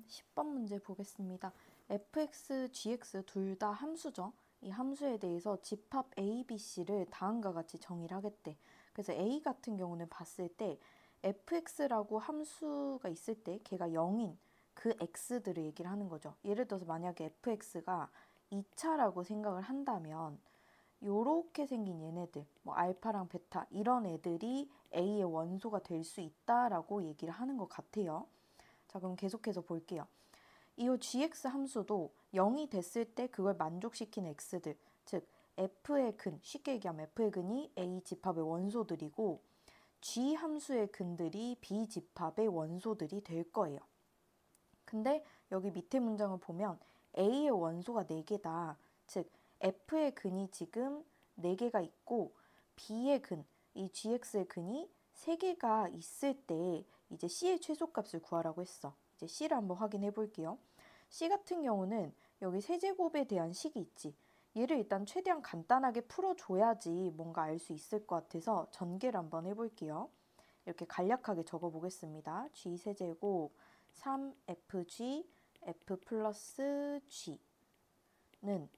10번 문제 보겠습니다. fx, gx 둘 다 함수죠. 이 함수에 대해서 집합 a, b, c를 다음과 같이 정의를 하겠대. 그래서 a 같은 경우는 봤을 때 fx라고 함수가 있을 때 걔가 0인 그 x들을 얘기를 하는 거죠. 예를 들어서 만약에 fx가 2차라고 생각을 한다면 요렇게 생긴 얘네들, 뭐 알파랑 베타 이런 애들이 a의 원소가 될 수 있다라고 얘기를 하는 것 같아요. 자, 그럼 계속해서 볼게요. 이 gx 함수도 0이 됐을 때 그걸 만족시키는 x들, 즉 f의 근, 쉽게 얘기하면 f의 근이 a 집합의 원소들이고 g 함수의 근들이 b 집합의 원소들이 될 거예요. 근데 여기 밑에 문장을 보면 a의 원소가 4개다. 즉 f의 근이 지금 4개가 있고 b의 근, 이 gx의 근이 3개가 있을 때 이제 c의 최소값을 구하라고 했어. 이제 c를 한번 확인해 볼게요. c 같은 경우는 여기 세제곱에 대한 식이 있지. 얘를 일단 최대한 간단하게 풀어줘야지 뭔가 알 수 있을 것 같아서 전개를 한번 해볼게요. 이렇게 간략하게 적어보겠습니다. g 세제곱 3fg f 플러스 g는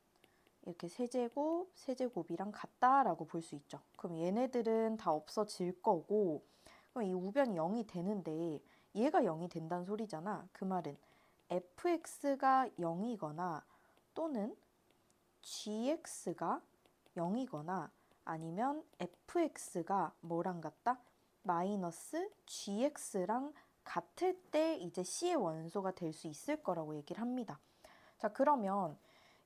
이렇게 세제곱, 세제곱이랑 같다라고 볼 수 있죠. 그럼 얘네들은 다 없어질 거고, 그럼 이 우변이 0이 되는데 얘가 0이 된다는 소리잖아. 그 말은 fx가 0이거나 또는 gx가 0이거나 아니면 fx가 뭐랑 같다? 마이너스 gx랑 같을 때 이제 c의 원소가 될 수 있을 거라고 얘기를 합니다. 자, 그러면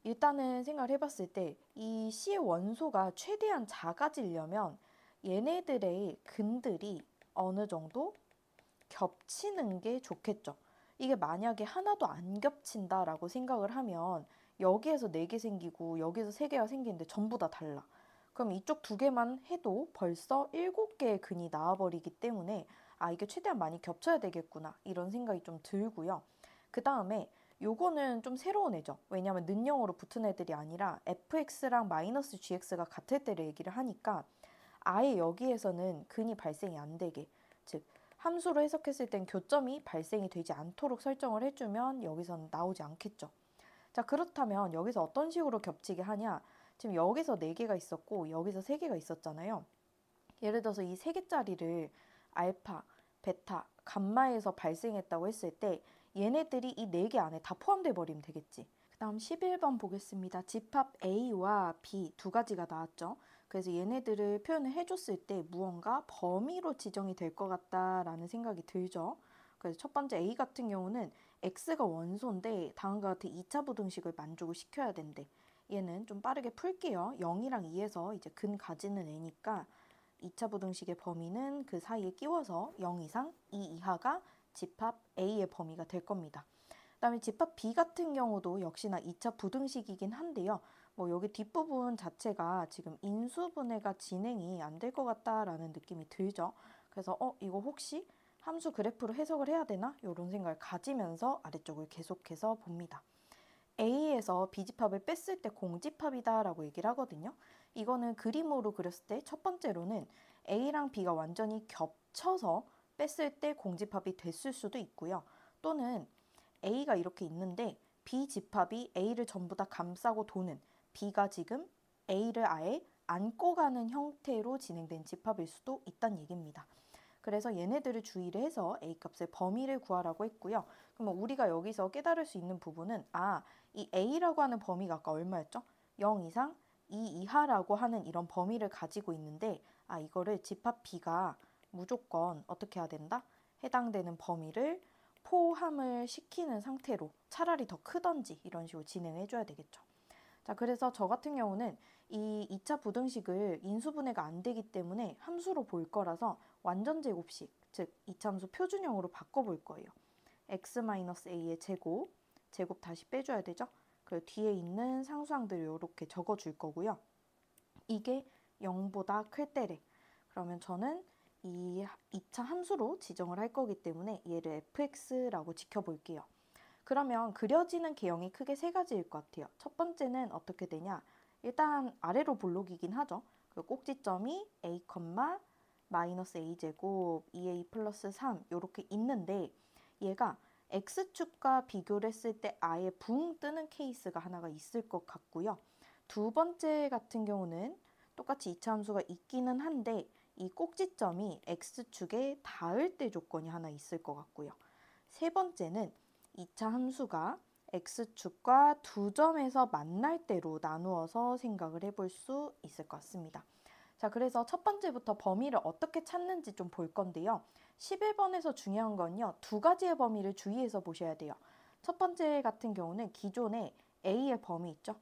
일단은 생각을 해봤을 때 이 c의 원소가 최대한 작아지려면 얘네들의 근들이 어느 정도 겹치는 게 좋겠죠. 이게 만약에 하나도 안 겹친다라고 생각을 하면 여기에서 4개 생기고 여기서 3개가 생기는데 전부 다 달라. 그럼 이쪽 2개만 해도 벌써 7개의 근이 나와버리기 때문에 아, 이게 최대한 많이 겹쳐야 되겠구나 이런 생각이 좀 들고요. 그 다음에 요거는 좀 새로운 애죠. 왜냐하면 는영으로 붙은 애들이 아니라 fx랑 마이너스 gx가 같을 때를 얘기를 하니까 아예 여기에서는 근이 발생이 안 되게, 즉 함수로 해석했을 땐 교점이 발생이 되지 않도록 설정을 해주면 여기서는 나오지 않겠죠. 자, 그렇다면 여기서 어떤 식으로 겹치게 하냐? 지금 여기서 4개가 있었고 여기서 3개가 있었잖아요. 예를 들어서 이 3개짜리를 알파, 베타, 감마에서 발생했다고 했을 때 얘네들이 이 4개 안에 다 포함돼 버리면 되겠지. 그 다음 11번 보겠습니다. 집합 A와 B 두 가지가 나왔죠. 그래서 얘네들을 표현을 해줬을 때 무언가 범위로 지정이 될 것 같다라는 생각이 들죠. 그래서 첫 번째 A 같은 경우는 X가 원소인데 다음과 같은 2차 부등식을 만족을 시켜야 된대. 얘는 좀 빠르게 풀게요. 0이랑 2에서 이제 근 가지는 애니까 2차 부등식의 범위는 그 사이에 끼워서 0 이상, 2 이하가 집합 A의 범위가 될 겁니다. 그다음에 집합 B 같은 경우도 역시나 2차 부등식이긴 한데요. 뭐 여기 뒷부분 자체가 지금 인수분해가 진행이 안 될 것 같다라는 느낌이 들죠. 그래서 이거 혹시 함수 그래프로 해석을 해야 되나? 이런 생각을 가지면서 아래쪽을 계속해서 봅니다. A에서 B집합을 뺐을 때 공집합이다라고 얘기를 하거든요. 이거는 그림으로 그렸을 때 첫 번째로는 A랑 B가 완전히 겹쳐서 뺐을 때 공집합이 됐을 수도 있고요. 또는 A가 이렇게 있는데 B집합이 A를 전부 다 감싸고 도는, B가 지금 A를 아예 안고 가는 형태로 진행된 집합일 수도 있다는 얘기입니다. 그래서 얘네들을 주의를 해서 A값의 범위를 구하라고 했고요. 그러면 우리가 여기서 깨달을 수 있는 부분은 이 A라고 하는 범위가 아까 얼마였죠? 0 이상, 2 이하라고 하는 이런 범위를 가지고 있는데 이거를 집합 B가 무조건 어떻게 해야 된다? 해당되는 범위를 포함을 시키는 상태로 차라리 더 크던지 이런 식으로 진행해 줘야 되겠죠. 자, 그래서 저 같은 경우는 이 2차 부등식을 인수분해가 안 되기 때문에 함수로 볼 거라서 완전 제곱식, 즉 이차함수 표준형으로 바꿔볼 거예요. x-a의 제곱, 제곱 다시 빼줘야 되죠? 그리고 뒤에 있는 상수항들을 이렇게 적어줄 거고요. 이게 0보다 클 때래. 그러면 저는 이 2차 함수로 지정을 할 거기 때문에 얘를 fx라고 지켜볼게요. 그러면 그려지는 개형이 크게 3가지일 것 같아요. 첫 번째는 어떻게 되냐? 일단 아래로 볼록이긴 하죠. 그 꼭지점이 a, 마이너스 a 제곱 2a 플러스 3 이렇게 있는데 얘가 X축과 비교를 했을 때 아예 붕 뜨는 케이스가 하나가 있을 것 같고요. 두 번째 같은 경우는 똑같이 2차 함수가 있기는 한데 이 꼭지점이 X축에 닿을 때 조건이 하나 있을 것 같고요. 세 번째는 2차 함수가 X축과 두 점에서 만날 때로 나누어서 생각을 해볼 수 있을 것 같습니다. 자, 그래서 첫 번째부터 범위를 어떻게 찾는지 좀 볼 건데요. 11번에서 중요한 건요. 두 가지의 범위를 주의해서 보셔야 돼요. 첫 번째 같은 경우는 기존에 A의 범위 있죠.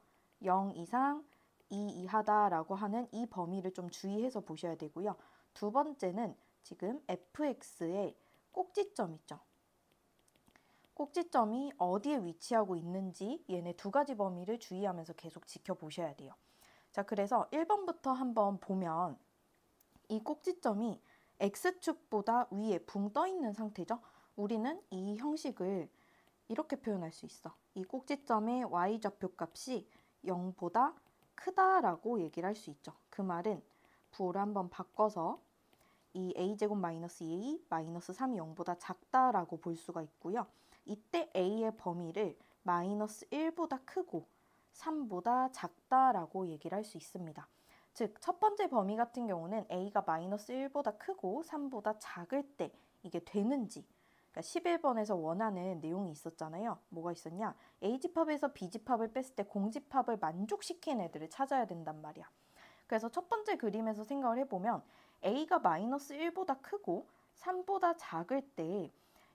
0 이상 2 이하다라고 하는 이 범위를 좀 주의해서 보셔야 되고요. 두 번째는 지금 fx의 꼭지점 있죠. 꼭지점이 어디에 위치하고 있는지 얘네 두 가지 범위를 주의하면서 계속 지켜보셔야 돼요. 자, 그래서 1번부터 한번 보면 이 꼭지점이 X축보다 위에 붕 떠 있는 상태죠. 우리는 이 형식을 이렇게 표현할 수 있어. 이 꼭지점의 y좌표 값이 0보다 크다라고 얘기를 할 수 있죠. 그 말은 부호를 한번 바꿔서 이 a제곱 마이너스 2a 마이너스 3이 0보다 작다라고 볼 수가 있고요. 이때 a의 범위를 마이너스 1보다 크고 3보다 작다라고 얘기를 할 수 있습니다. 즉, 첫 번째 범위 같은 경우는 a가 마이너스 1보다 크고 3보다 작을 때 이게 되는지, 그러니까 11번에서 원하는 내용이 있었잖아요. 뭐가 있었냐? A집합에서 B집합을 뺐을 때 공집합을 만족시키는 애들을 찾아야 된단 말이야. 그래서 첫 번째 그림에서 생각을 해보면 A가 마이너스 1보다 크고 3보다 작을 때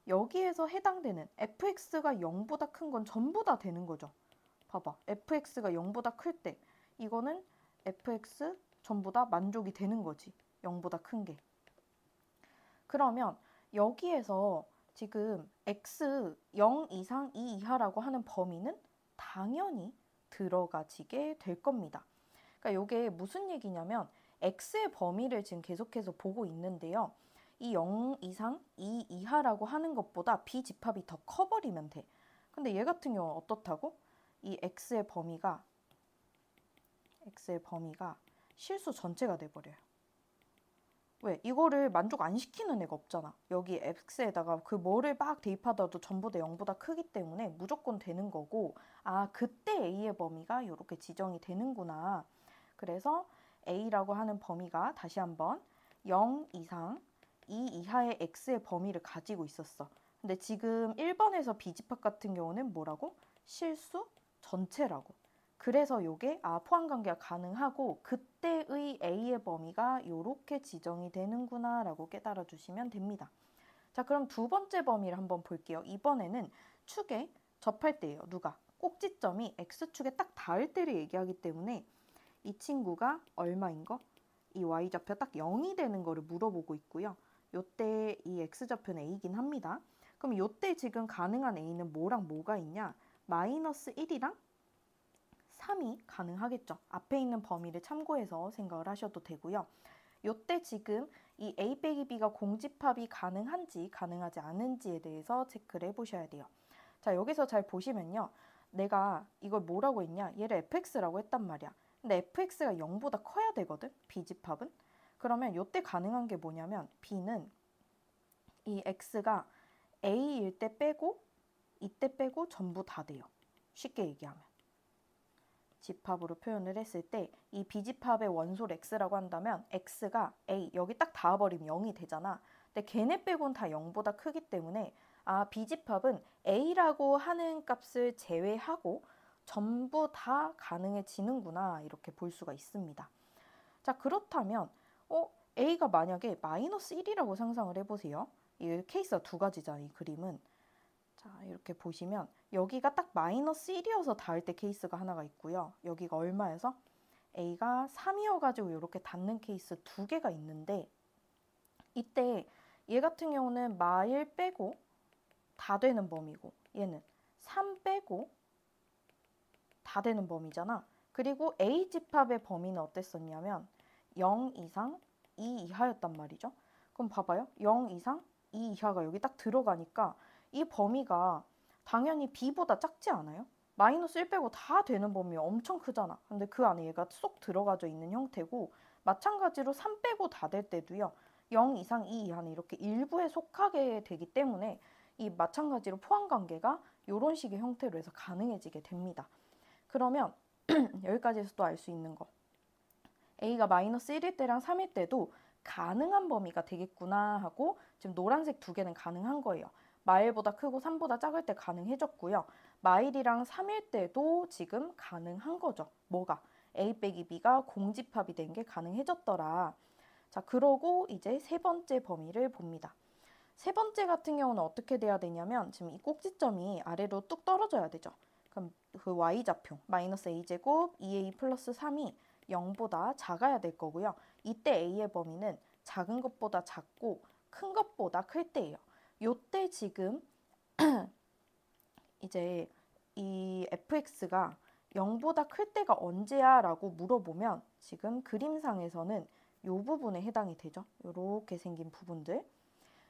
여기에서 해당되는 fx가 0보다 큰 건 전부 다 되는 거죠. 봐봐. fx가 0보다 클 때 이거는 fx 전부 다 만족이 되는 거지. 0보다 큰 게. 그러면 여기에서 지금 x 0 이상 2 이하라고 하는 범위는 당연히 들어가지게 될 겁니다. 그러니까 이게 무슨 얘기냐면 x의 범위를 지금 계속해서 보고 있는데요. 이 0 이상 2 이하라고 하는 것보다 b집합이 더 커버리면 돼. 근데 얘 같은 경우는 어떻다고? 이 x의 범위가 실수 전체가 돼버려요. 왜? 이거를 만족 안 시키는 애가 없잖아. 여기 x에다가 그 뭐를 막 대입하더라도 전부 다 0보다 크기 때문에 무조건 되는 거고, 아, 그때 a의 범위가 이렇게 지정이 되는구나. 그래서 a라고 하는 범위가 다시 한번 0 이상 2 이하의 x의 범위를 가지고 있었어. 근데 지금 1번에서 b집합 같은 경우는 뭐라고? 실수 전체라고. 그래서 이게 포함관계가 가능하고 그때의 A의 범위가 이렇게 지정이 되는구나 라고 깨달아 주시면 됩니다. 자, 그럼 두 번째 범위를 한번 볼게요. 이번에는 축에 접할 때예요. 누가? 꼭지점이 X축에 딱 닿을 때를 얘기하기 때문에 이 친구가 얼마인 거? 이 Y좌표 딱 0이 되는 거를 물어보고 있고요. 요때 이 X좌표는 A이긴 합니다. 그럼 요때 지금 가능한 A는 뭐랑 뭐가 있냐? 마이너스 1이랑 3이 가능하겠죠. 앞에 있는 범위를 참고해서 생각을 하셔도 되고요. 요때 지금 이 A 빼기 B가 공집합이 가능한지 가능하지 않은지에 대해서 체크를 해보셔야 돼요. 자, 여기서 잘 보시면요. 내가 이걸 뭐라고 했냐? 얘를 fx라고 했단 말이야. 근데 fx가 0보다 커야 되거든. B집합은. 그러면 요때 가능한 게 뭐냐면 B는 이 x가 A일 때 빼고 이때 빼고 전부 다 돼요. 쉽게 얘기하면. 집합으로 표현을 했을 때 이 B집합의 원소를 X라고 한다면 X가 A, 여기 딱 닿아버리면 0이 되잖아. 근데 걔네 빼고는 다 0보다 크기 때문에 B집합은 A라고 하는 값을 제외하고 전부 다 가능해지는구나 이렇게 볼 수가 있습니다. 자, 그렇다면 A가 만약에 마이너스 1이라고 상상을 해보세요. 이 케이스가 두 가지잖아, 이 그림은. 자, 이렇게 보시면 여기가 딱 마이너스 1이어서 닿을 때 케이스가 하나가 있고요. 여기가 얼마여서? A가 3이어가지고 이렇게 닿는 케이스 두 개가 있는데 이때 얘 같은 경우는 마1 빼고 다 되는 범위고 얘는 3 빼고 다 되는 범위잖아. 그리고 A집합의 범위는 어땠었냐면 0 이상 2 이하였단 말이죠. 그럼 봐봐요. 0 이상 2 이하가 여기 딱 들어가니까 이 범위가 당연히 B보다 작지 않아요? 마이너스 1 빼고 다 되는 범위 엄청 크잖아. 근데 그 안에 얘가 쏙 들어가져 있는 형태고 마찬가지로 3 빼고 다 될 때도요. 0 이상 2 이하는 이렇게 일부에 속하게 되기 때문에 이 마찬가지로 포함관계가 이런 식의 형태로 해서 가능해지게 됩니다. 그러면 여기까지에서 또 알 수 있는 거. A가 마이너스 1일 때랑 3일 때도 가능한 범위가 되겠구나 하고 지금 노란색 두 개는 가능한 거예요. 마일보다 크고 3보다 작을 때 가능해졌고요. 마일이랑 3일 때도 지금 가능한 거죠. 뭐가? A 빼기 B가 공집합이 된 게 가능해졌더라. 자, 그러고 이제 세 번째 범위를 봅니다. 세 번째 같은 경우는 어떻게 돼야 되냐면 지금 이 꼭지점이 아래로 뚝 떨어져야 되죠. 그럼 그 y좌표 마이너스 a제곱 2a 플러스 3이 0보다 작아야 될 거고요. 이때 a의 범위는 작은 것보다 작고 큰 것보다 클 때예요. 요때 지금 이제 이 fx가 0보다 클 때가 언제야? 라고 물어보면 지금 그림상에서는 요 부분에 해당이 되죠. 요렇게 생긴 부분들.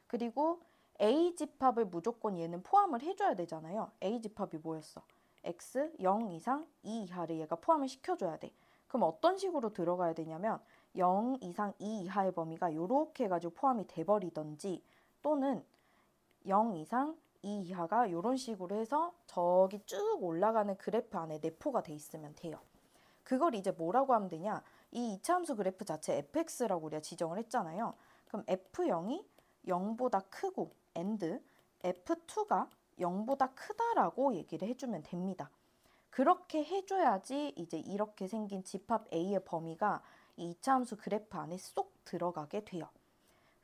그리고 A집합을 무조건 얘는 포함을 해줘야 되잖아요. A집합이 뭐였어? X 0 이상 2 이하를 얘가 포함을 시켜줘야 돼. 그럼 어떤 식으로 들어가야 되냐면 0 이상 2 이하의 범위가 이렇게 해가지고 포함이 돼버리던지 또는 0 이상 2 이하가 이런 식으로 해서 저기 쭉 올라가는 그래프 안에 내포가 돼 있으면 돼요. 그걸 이제 뭐라고 하면 되냐? 이 이차함수 그래프 자체 fx라고 우리가 지정을 했잖아요. 그럼 f0이 0보다 크고 and f2가 0보다 크다라고 얘기를 해주면 됩니다. 그렇게 해줘야지 이제 이렇게 생긴 집합 A의 범위가 이 이차함수 그래프 안에 쏙 들어가게 돼요.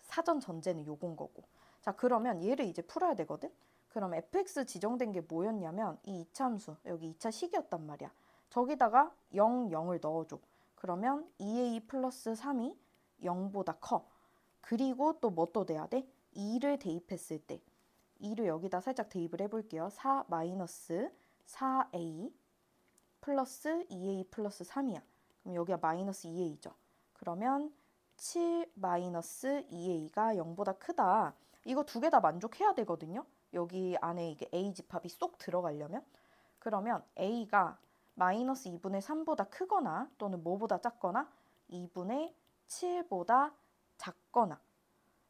사전 전제는 요건 거고. 자, 그러면 얘를 이제 풀어야 되거든? 그럼 fx 지정된 게 뭐였냐면 이 이차함수, 여기 2차 식이었단 말이야. 저기다가 0, 0을 넣어줘. 그러면 2a 플러스 3이 0보다 커. 그리고 또 뭐 또 돼야 돼? 2를 대입했을 때 2를 여기다 살짝 대입을 해볼게요. 4 마이너스 4a 플러스 2a 플러스 3이야. 그럼 여기가 마이너스 2a죠. 그러면 7 마이너스 2a가 0보다 크다. 이거 두 개 다 만족해야 되거든요. 여기 안에 이게 a 집합이 쏙 들어가려면. 그러면 a가 마이너스 2분의 3보다 크거나 또는 뭐보다 작거나 2분의 7보다 작거나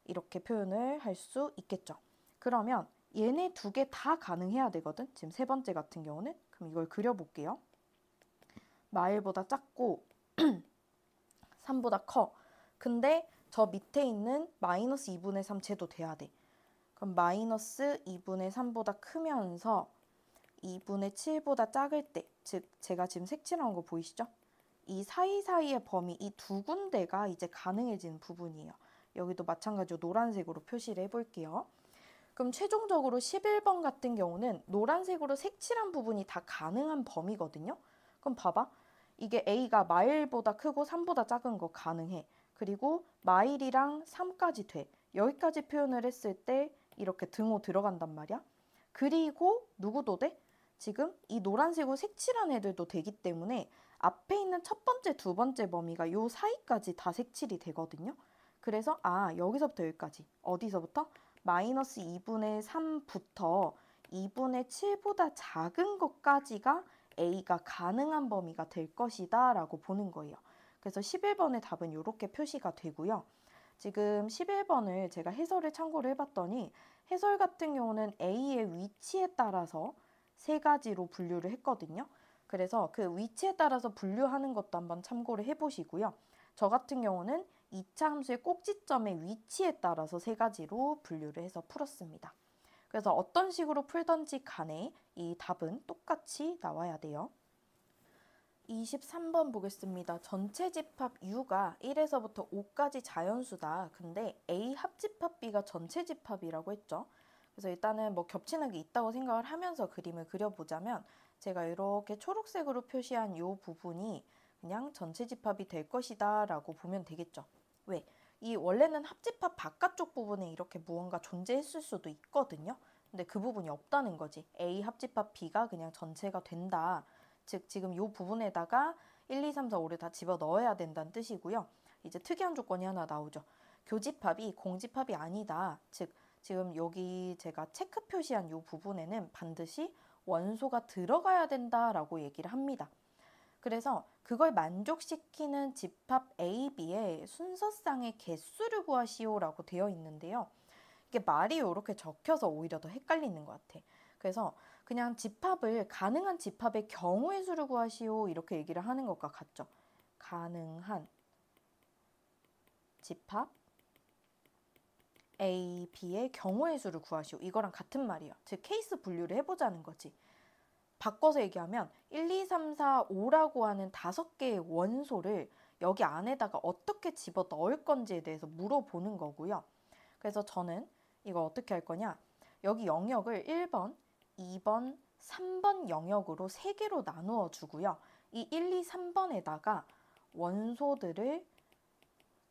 이렇게 표현을 할 수 있겠죠. 그러면 얘네 두 개 다 가능해야 되거든. 지금 세 번째 같은 경우는. 그럼 이걸 그려볼게요. 마일보다 작고 3보다 커. 근데 저 밑에 있는 마이너스 2분의 3 쟤도 돼야 돼. 그럼 마이너스 2분의 3보다 크면서 2분의 7보다 작을 때, 즉 제가 지금 색칠한 거 보이시죠? 이 사이사이의 범위, 이 두 군데가 이제 가능해지는 부분이에요. 여기도 마찬가지로 노란색으로 표시를 해볼게요. 그럼 최종적으로 11번 같은 경우는 노란색으로 색칠한 부분이 다 가능한 범위거든요. 그럼 봐봐. 이게 A가 마일보다 크고 3보다 작은 거 가능해. 그리고 마일이랑 3까지 돼. 여기까지 표현을 했을 때 이렇게 등호 들어간단 말이야. 그리고 누구도 돼? 지금 이 노란색으로 색칠한 애들도 되기 때문에 앞에 있는 첫 번째, 두 번째 범위가 요 사이까지 다 색칠이 되거든요. 그래서 여기서부터 여기까지. 어디서부터? 마이너스 2분의 3부터 2분의 7보다 작은 것까지가 A가 가능한 범위가 될 것이다 라고 보는 거예요. 그래서 11번의 답은 이렇게 표시가 되고요. 지금 11번을 제가 해설을 참고를 해봤더니 해설 같은 경우는 A의 위치에 따라서 세 가지로 분류를 했거든요. 그래서 그 위치에 따라서 분류하는 것도 한번 참고를 해보시고요. 저 같은 경우는 2차 함수의 꼭지점의 위치에 따라서 세 가지로 분류를 해서 풀었습니다. 그래서 어떤 식으로 풀던지 간에 이 답은 똑같이 나와야 돼요. 23번 보겠습니다. 전체 집합 U가 1에서부터 5까지 자연수다. 근데 A 합집합 B가 전체 집합이라고 했죠. 그래서 일단은 뭐 겹치는 게 있다고 생각을 하면서 그림을 그려보자면 제가 이렇게 초록색으로 표시한 이 부분이 그냥 전체 집합이 될 것이다 라고 보면 되겠죠. 왜? 이 원래는 합집합 바깥쪽 부분에 이렇게 무언가 존재했을 수도 있거든요. 근데 그 부분이 없다는 거지. A 합집합 B가 그냥 전체가 된다. 즉 지금 이 부분에다가 1, 2, 3, 4, 5를 다 집어넣어야 된다는 뜻이고요. 이제 특이한 조건이 하나 나오죠. 교집합이 공집합이 아니다. 즉 지금 여기 제가 체크 표시한 이 부분에는 반드시 원소가 들어가야 된다라고 얘기를 합니다. 그래서 그걸 만족시키는 집합 A, B의 순서상의 개수를 구하시오라고 되어 있는데요. 이게 말이 이렇게 적혀서 오히려 더 헷갈리는 것 같아. 그래서 그냥 집합을 가능한 집합의 경우의 수를 구하시오 이렇게 얘기를 하는 것과 같죠. 가능한 집합 A, B의 경우의 수를 구하시오. 이거랑 같은 말이에요. 즉 케이스 분류를 해보자는 거지. 바꿔서 얘기하면 1, 2, 3, 4, 5라고 하는 5개의 원소를 여기 안에다가 어떻게 집어 넣을 건지에 대해서 물어보는 거고요. 그래서 저는 이거 어떻게 할 거냐. 여기 영역을 1번, 2번, 3번 영역으로 3개로 나누어 주고요. 이 1, 2, 3번에다가 원소들을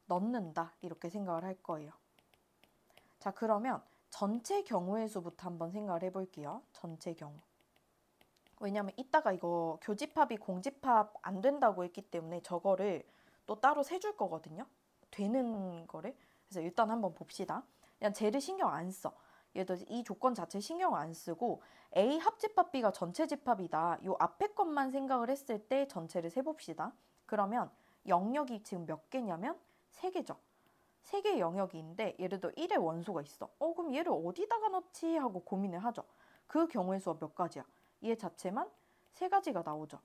넣는다. 이렇게 생각을 할 거예요. 자, 그러면 전체 경우의 수부터 한번 생각을 해볼게요. 전체 경우. 왜냐면 이따가 이거 교집합이 공집합 안 된다고 했기 때문에 저거를 또 따로 세줄 거거든요. 되는 거를. 그래서 일단 한번 봅시다. 그냥 쟤를 신경 안 써. 얘도 이 조건 자체 신경 안 쓰고 A 합집합 B가 전체 집합이다. 요 앞에 것만 생각을 했을 때 전체를 세봅시다. 그러면 영역이 지금 몇 개냐면 3개죠. 3개의 영역이 있는데 예를 들어 1의 원소가 있어. 그럼 얘를 어디다가 넣지? 하고 고민을 하죠. 그 경우의 수가 몇 가지야? 얘 자체만 3가지가 나오죠.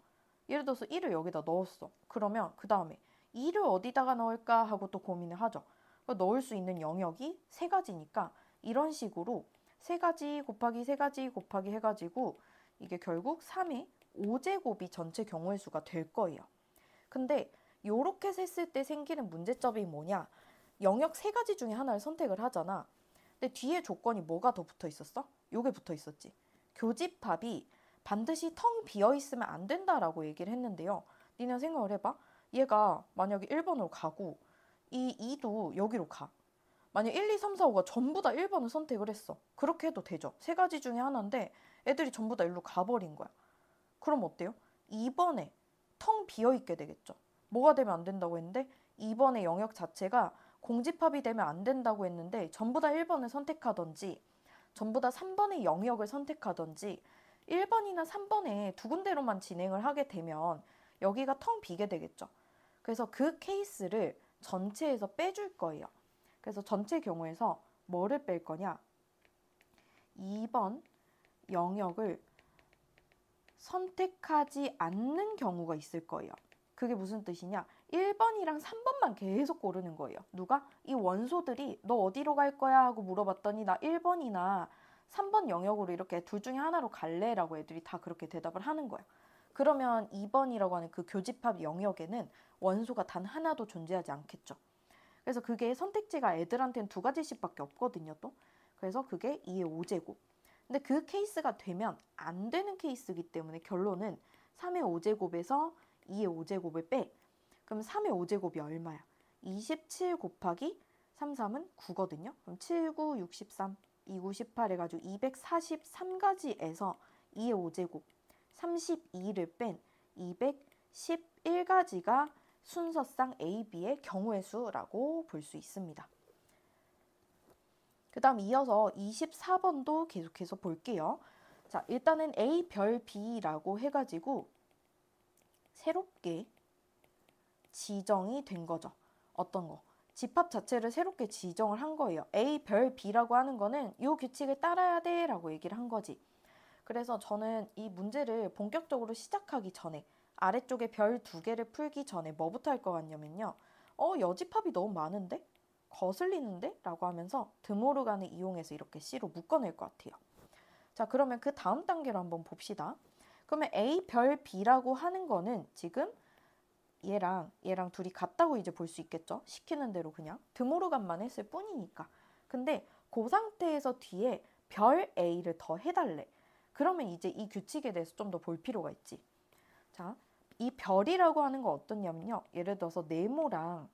예를 들어서 1을 여기다 넣었어. 그러면 그 다음에 2를 어디다가 넣을까 하고 또 고민을 하죠. 넣을 수 있는 영역이 3가지니까 이런 식으로 3가지 곱하기 3가지 곱하기 해가지고 이게 결국 3의 5제곱이 전체 경우의 수가 될 거예요. 근데 요렇게 셌을 때 생기는 문제점이 뭐냐? 영역 3가지 중에 하나를 선택을 하잖아. 근데 뒤에 조건이 뭐가 더 붙어 있었어? 요게 붙어 있었지. 교집합이 반드시 텅 비어 있으면 안 된다라고 얘기를 했는데요. 니네 생각을 해봐. 얘가 만약에 1번으로 가고 이 2도 여기로 가. 만약 1, 2, 3, 4, 5가 전부 다 1번을 선택을 했어. 그렇게 해도 되죠. 3가지 중에 하나인데 애들이 전부 다 일로 가버린 거야. 그럼 어때요? 2번에 텅 비어 있게 되겠죠. 뭐가 되면 안 된다고 했는데 2번의 영역 자체가 공집합이 되면 안 된다고 했는데 전부 다 1번을 선택하던지 전부 다 3번의 영역을 선택하던지 1번이나 3번에 두 군데로만 진행을 하게 되면 여기가 텅 비게 되겠죠. 그래서 그 케이스를 전체에서 빼줄 거예요. 그래서 전체 경우에서 뭐를 뺄 거냐? 2번 영역을 선택하지 않는 경우가 있을 거예요. 그게 무슨 뜻이냐? 1번이랑 3번만 계속 고르는 거예요. 누가? 이 원소들이 너 어디로 갈 거야? 하고 물어봤더니 나 1번이나 3번 영역으로 이렇게 둘 중에 하나로 갈래? 라고 애들이 다 그렇게 대답을 하는 거예요. 그러면 2번이라고 하는 그 교집합 영역에는 원소가 단 하나도 존재하지 않겠죠. 그래서 그게 선택지가 애들한테는 2가지씩밖에 없거든요, 또. 그래서 그게 2의 5제곱. 근데 그 케이스가 되면 안 되는 케이스이기 때문에 결론은 3의 5제곱에서 2의 5제곱을 빼. 그럼 3의 5제곱이 얼마야? 27 곱하기 3, 3은 9거든요. 그럼 7, 9, 63, 2, 9, 18 해가지고 243가지에서 2의 5제곱 32를 뺀 211가지가 순서상 A, B의 경우의 수라고 볼 수 있습니다. 그 다음 이어서 24번도 계속해서 볼게요. 자, 일단은 A 별 B라고 해가지고 새롭게 지정이 된 거죠. 어떤 거? 집합 자체를 새롭게 지정을 한 거예요. A 별 B라고 하는 거는 이 규칙을 따라야 돼 라고 얘기를 한 거지. 그래서 저는 이 문제를 본격적으로 시작하기 전에 아래쪽에 별 2개를 풀기 전에 뭐부터 할 것 같냐면요. 여집합이 너무 많은데? 거슬리는데? 라고 하면서 드모르간을 이용해서 이렇게 C로 묶어낼 것 같아요. 자, 그러면 그 다음 단계로 한번 봅시다. 그러면 A 별 B라고 하는 거는 지금 얘랑 둘이 같다고 이제 볼 수 있겠죠? 시키는 대로 그냥 드모르간만 했을 뿐이니까. 근데 그 상태에서 뒤에 별 A를 더 해달래. 그러면 이제 이 규칙에 대해서 좀 더 볼 필요가 있지. 자, 이 별이라고 하는 거 어떠냐면요. 예를 들어서 네모랑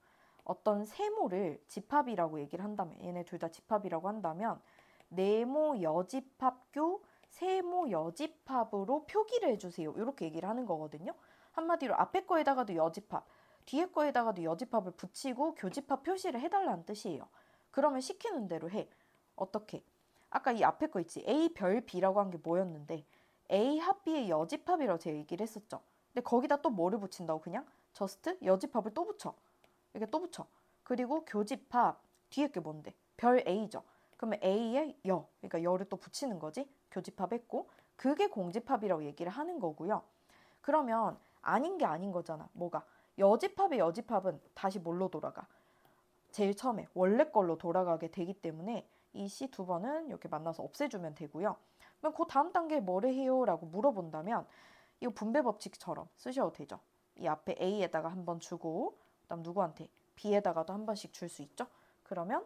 어떤 세모를 집합이라고 얘기를 한다면, 얘네 둘 다 집합이라고 한다면 네모 여집합교 세모 여집합으로 표기를 해주세요. 이렇게 얘기를 하는 거거든요. 한마디로 앞에 거에다가도 여집합, 뒤에 거에다가도 여집합을 붙이고 교집합 표시를 해달라는 뜻이에요. 그러면 시키는 대로 해. 어떻게? 아까 이 앞에 거 있지. A 별 B라고 한 게 뭐였는데 A 합 B의 여집합이라고 제가 얘기를 했었죠. 근데 거기다 또 뭐를 붙인다고 그냥? 저스트 여집합을 또 붙여. 이렇게 또 붙여. 그리고 교집합 뒤에 게 뭔데? 별 A죠. 그러면 A에 여, 그러니까 여를 또 붙이는 거지. 교집합했고 그게 공집합이라고 얘기를 하는 거고요. 그러면 아닌 게 아닌 거잖아. 뭐가? 여집합의 여집합은 다시 뭘로 돌아가? 제일 처음에 원래 걸로 돌아가게 되기 때문에 이 C 두 번은 이렇게 만나서 없애주면 되고요. 그럼 그 다음 단계에 뭐를 해요? 라고 물어본다면 이 분배 법칙처럼 쓰셔도 되죠. 이 앞에 A에다가 한 번 주고 그다음 누구한테? B에다가도 한 번씩 줄 수 있죠. 그러면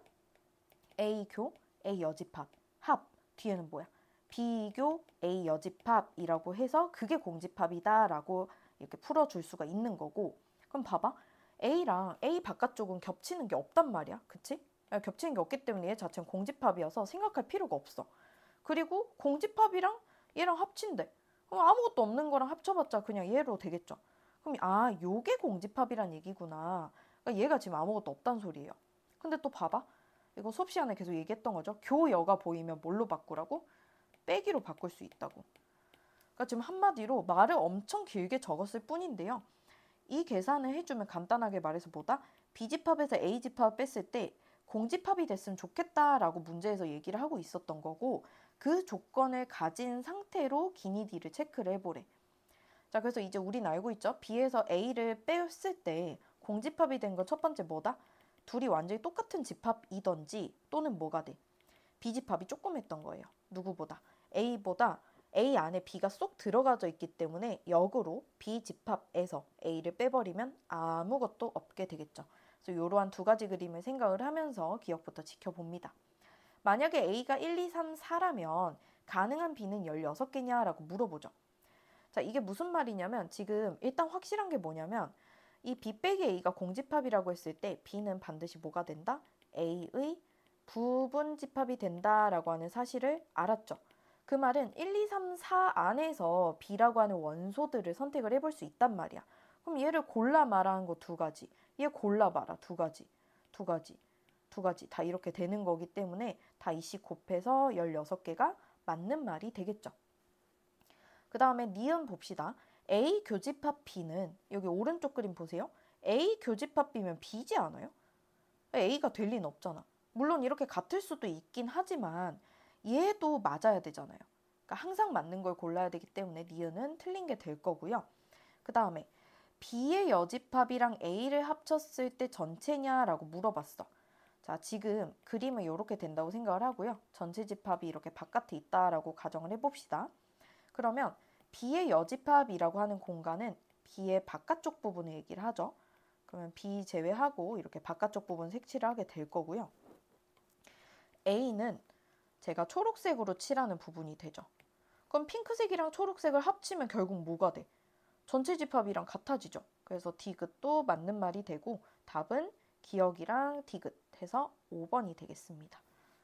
A 교 A 여집합 합 뒤에는 뭐야? B 교 A 여집합이라고 해서 그게 공집합이다라고 이렇게 풀어줄 수가 있는 거고. 그럼 봐봐. A랑 A 바깥쪽은 겹치는 게 없단 말이야. 그치? 겹치는 게 없기 때문에 얘 자체는 공집합이어서 생각할 필요가 없어. 그리고 공집합이랑 얘랑 합친대. 그럼 아무것도 없는 거랑 합쳐봤자 그냥 얘로 되겠죠. 그럼 요게 공집합이란 얘기구나. 그러니까 얘가 지금 아무것도 없단 소리예요. 근데 또 봐봐. 이거 수업 시간에 계속 얘기했던 거죠. 교여가 보이면 뭘로 바꾸라고? 빼기로 바꿀 수 있다고. 그러니까 지금 한마디로 말을 엄청 길게 적었을 뿐인데요. 이 계산을 해주면 간단하게 말해서 뭐다? B집합에서 A집합 뺐을 때 공집합이 됐으면 좋겠다라고 문제에서 얘기를 하고 있었던 거고 그 조건을 가진 상태로 기니 D를 체크를 해보래. 자, 그래서 이제 우린 알고 있죠? B에서 A를 뺐을 때 공집합이 된 거 첫 번째 뭐다? 둘이 완전히 똑같은 집합이던지 또는 뭐가 돼? B집합이 조그맸던 거예요. 누구보다? A보다 A 안에 B가 쏙 들어가져 있기 때문에 역으로 B집합에서 A를 빼버리면 아무것도 없게 되겠죠. 그래서 이러한 두 가지 그림을 생각을 하면서 기억부터 지켜봅니다. 만약에 A가 1, 2, 3, 4라면 가능한 B는 16개냐라고 물어보죠. 자, 이게 무슨 말이냐면 지금 일단 확실한 게 뭐냐면 이 B 빼기 A가 공집합이라고 했을 때 B는 반드시 뭐가 된다? A의 부분 집합이 된다라고 하는 사실을 알았죠. 그 말은 1, 2, 3, 4 안에서 B라고 하는 원소들을 선택을 해볼 수 있단 말이야. 그럼 얘를 골라 말하는 거 두 가지. 얘 골라 봐라. 두 가지. 두 가지. 두 가지. 다 이렇게 되는 거기 때문에 다 이씩 곱해서 16개가 맞는 말이 되겠죠. 그 다음에 니은 봅시다. A 교집합 B는 여기 오른쪽 그림 보세요. A 교집합 B면 B지 않아요? A가 될 리는 없잖아. 물론 이렇게 같을 수도 있긴 하지만 얘도 맞아야 되잖아요. 그러니까 항상 맞는 걸 골라야 되기 때문에 니은은 틀린 게 될 거고요. 그 다음에 B의 여집합이랑 A를 합쳤을 때 전체냐라고 물어봤어. 자, 지금 그림은 이렇게 된다고 생각을 하고요. 전체 집합이 이렇게 바깥에 있다라고 가정을 해봅시다. 그러면 B의 여집합이라고 하는 공간은 B의 바깥쪽 부분을 얘기를 하죠. 그러면 B 제외하고 이렇게 바깥쪽 부분 색칠을 하게 될 거고요. A는 제가 초록색으로 칠하는 부분이 되죠. 그럼 핑크색이랑 초록색을 합치면 결국 뭐가 돼? 전체 집합이랑 같아지죠. 그래서 디귿도 맞는 말이 되고 답은 기억이랑 디귿 해서 5번이 되겠습니다.